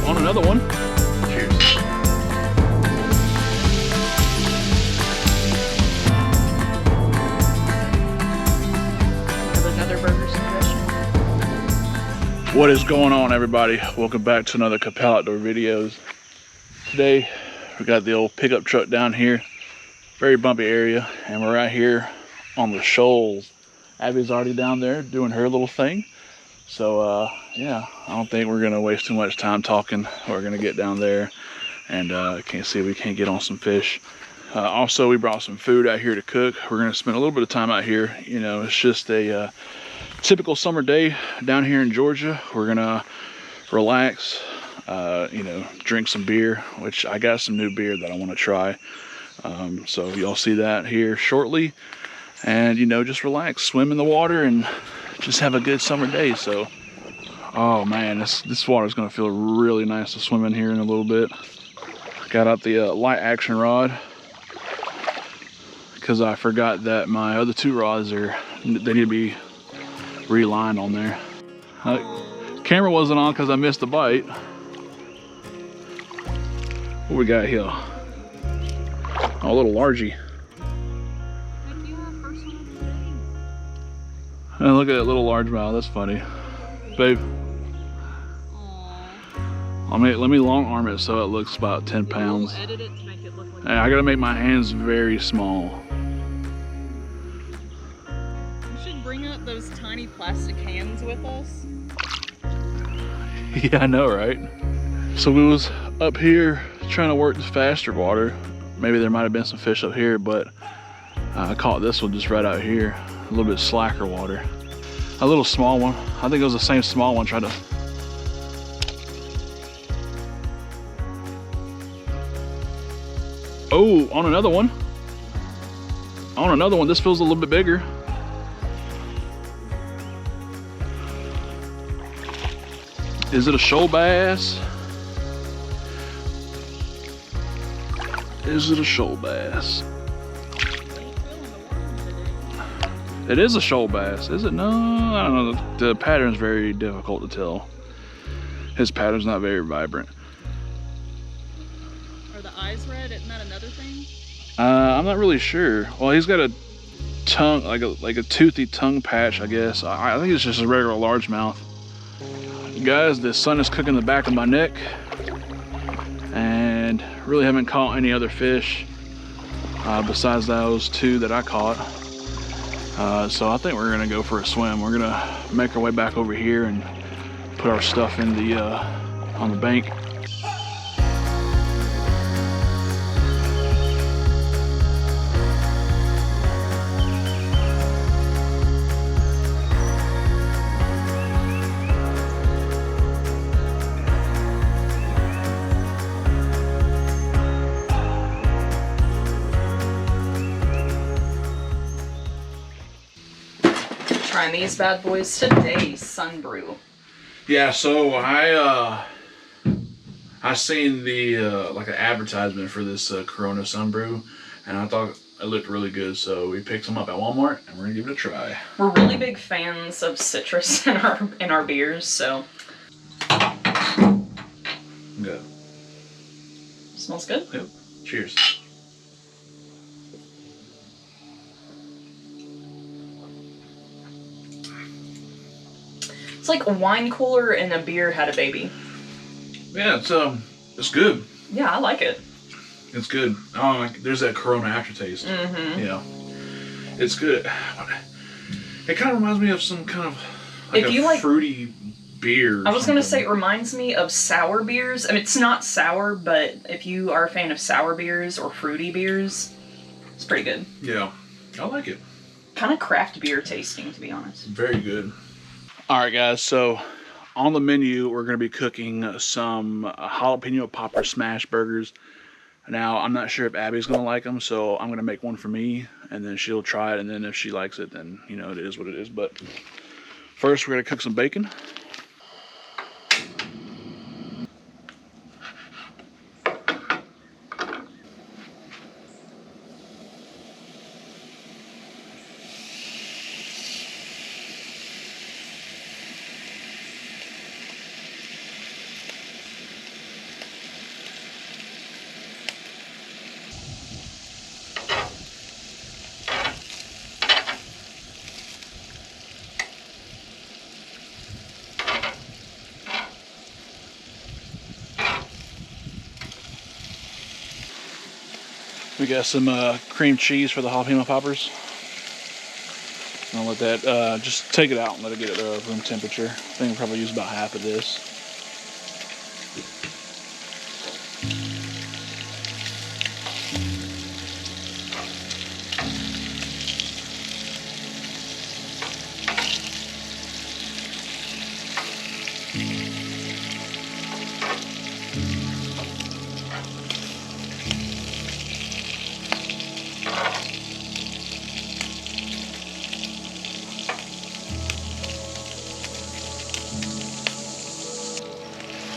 on another one. Cheers. Another burger suggestion. What is going on, everybody? Welcome back to another Kappelle Outdoor videos. Today we got the old pickup truck down here, very bumpy area, and we're right here on the shoals. Abby's already down there doing her little thing. So yeah, I don't think we're gonna waste too much time talking. We're gonna get down there and can't see if we can't get on some fish. Also, we brought some food out here to cook. We're gonna spend a little bit of time out here. You know, it's just a typical summer day down here in Georgia. We're gonna relax, you know, drink some beer, which I got some new beer that I want to try. So y'all see that here shortly, and you know, just relax, swim in the water, and just have a good summer day. So, oh man, this water is gonna feel really nice to swim in here in a little bit. Got out the light action rod because I forgot that my other two rods they need to be relined on there. Camera wasn't on because I missed the bite. What we got here? Oh, a little largie. And look at that little largemouth. That's funny, babe. Let me long arm it so it looks about 10 pounds. We'll edit it to make it look like I gotta make my hands very small. You should bring up those tiny plastic hands with us. Yeah, I know, right? So we was up here trying to work the faster water. Maybe there might have been some fish up here, but I caught this one just right out here. A little bit slacker water. A little small one. I think it was the same small one. Tried to. Oh, on another one. On another one. This feels a little bit bigger. Is it a shoal bass? Is it a shoal bass? It is a shoal bass, is it? No, I don't know. The pattern's very difficult to tell. His pattern's not very vibrant. Are the eyes red? Isn't that another thing? I'm not really sure. Well, he's got a tongue, like a toothy tongue patch, I guess. I think it's just a regular largemouth. Guys, the sun is cooking the back of my neck, and really haven't caught any other fish besides those two that I caught. So I think we're gonna go for a swim. We're gonna make our way back over here and put our stuff in the on the bank. Trying these bad boys today, Sun Brew. Yeah, so I seen the like an advertisement for this Corona Sun Brew, and I thought it looked really good, so we picked them up at Walmart and we're gonna give it a try. We're really big fans of citrus in our beers, so. Good. Smells good. Yep. Cheers. It's like a wine cooler and a beer had a baby. Yeah, it's good. Yeah, I like it. It's good. Oh, there's that Corona aftertaste. Mm-hmm. Yeah, it's good. It kind of reminds me of some kind of like fruity beer. I was gonna say it reminds me of sour beers. I mean, it's not sour, but if you are a fan of sour beers or fruity beers, it's pretty good. Yeah, I like it. Kind of craft beer tasting, to be honest. Very good. All right, guys. So on the menu, we're gonna be cooking some jalapeno popper smash burgers. Now, I'm not sure if Abby's gonna like them, so I'm gonna make one for me, and then she'll try it, and then if she likes it, then, you know, it is what it is. But first, we're gonna cook some bacon. We got some cream cheese for the jalapeno poppers. I'll let that, just take it out and let it get it room temperature. I think we'll probably use about half of this.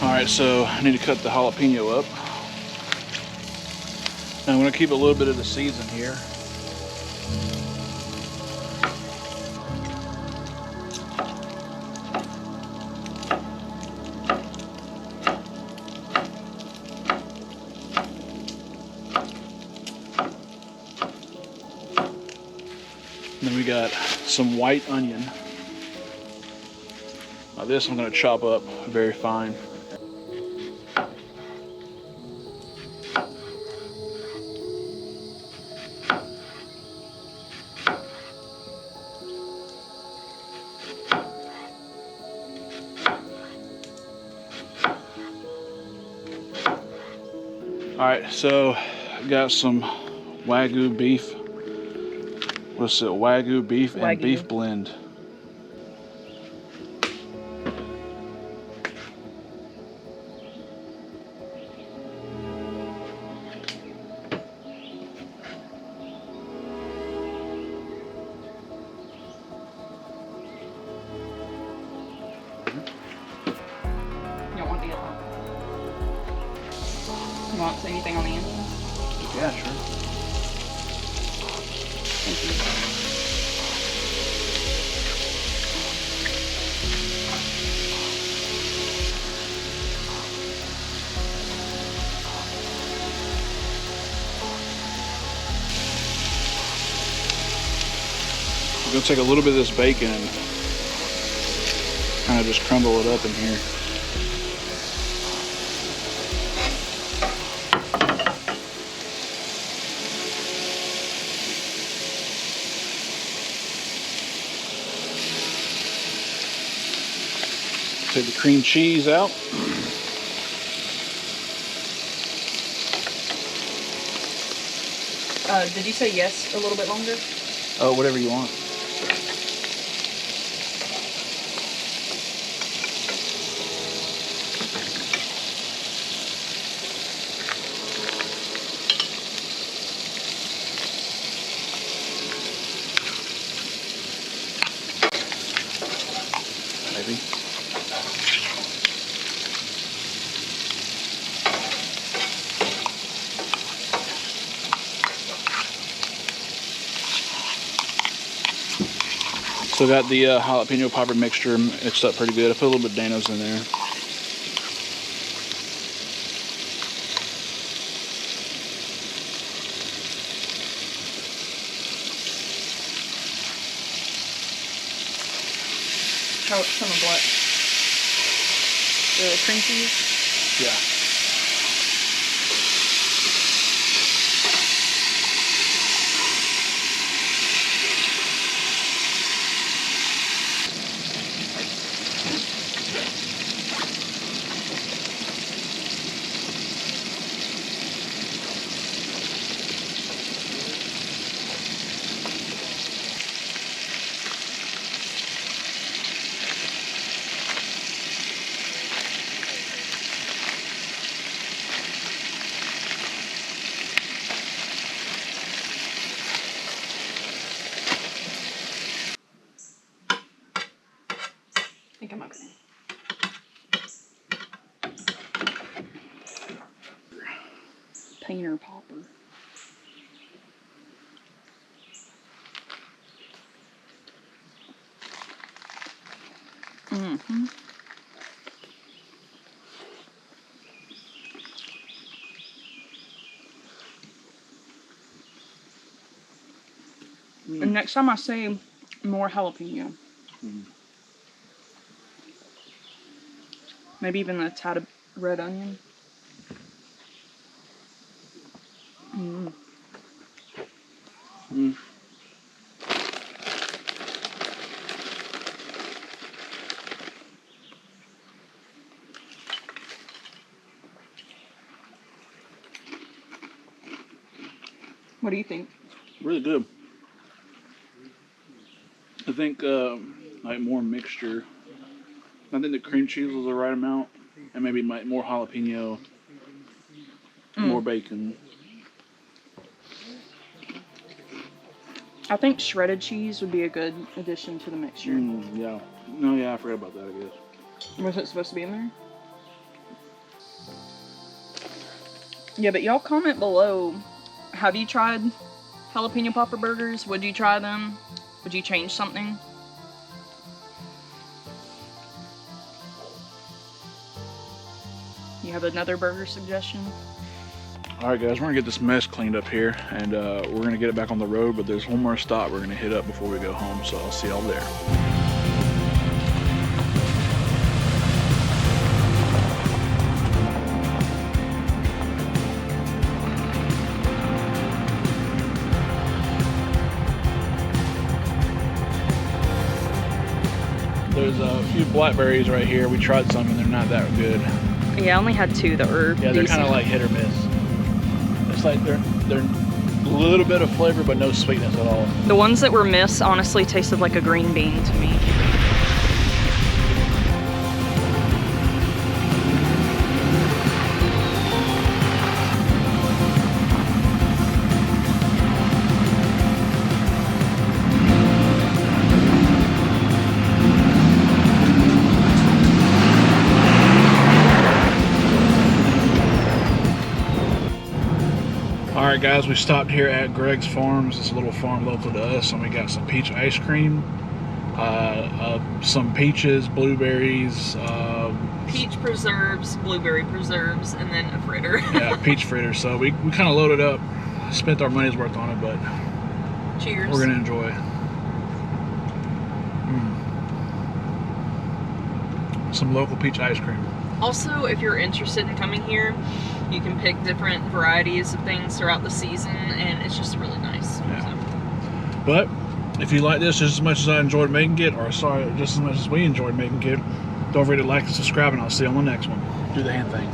Alright, so I need to cut the jalapeno up. And I'm going to keep a little bit of the seeds in here. And then we got some white onion. Now this I'm going to chop up very fine. Alright, so I got some Wagyu beef. What's it? Wagyu beef and beef blend. You don't want the other. You want anything on the onions? Yeah, sure. Thank you. We're going to take a little bit of this bacon and kind of just crumble it up in here. Take the cream cheese out. Did you say yes a little bit longer? Oh, whatever you want. Maybe. So I got the jalapeno popper mixture mixed up pretty good. I put a little bit of Dano's in there. Some of what? The cream cheese? Yeah. I think I'm okay. Painter popper. Mm-hmm. And next time I say more jalapeno. Maybe even a tad of red onion. Mm. What do you think? Really good. I think like more mixture. I think the cream cheese was the right amount, and maybe more jalapeno, more bacon. I think shredded cheese would be a good addition to the mixture. Yeah. No, yeah, I forgot about that, I guess. Was it supposed to be in there? Yeah, but y'all comment below. Have you tried jalapeno popper burgers? Would you try them? Would you change something? You have another burger suggestion? Alright guys, we're going to get this mess cleaned up here, and we're going to get it back on the road, but there's one more stop we're going to hit up before we go home, so I'll see y'all there. There's a few blackberries right here. We tried some and they're not that good. Yeah, I only had two that were Yeah, they're kind of like hit or miss. It's like they're a little bit of flavor but no sweetness at all. The ones that were miss honestly tasted like a green bean to me. Alright guys, we stopped here at Greg's Farms. It's a little farm local to us, and we got some peach ice cream, some peaches, blueberries, Peach preserves, blueberry preserves, and then a fritter. yeah, peach fritter. So we kind of loaded up, spent our money's worth on it, but Cheers. we're going to enjoy it. Some local peach ice cream. Also, if you're interested in coming here, you can pick different varieties of things throughout the season, and it's just really nice. Yeah. So. But if you like this just as much as I enjoyed making it, or sorry, just as much as we enjoyed making it, don't forget to like and subscribe, and I'll see you on the next one. Do the hand thing.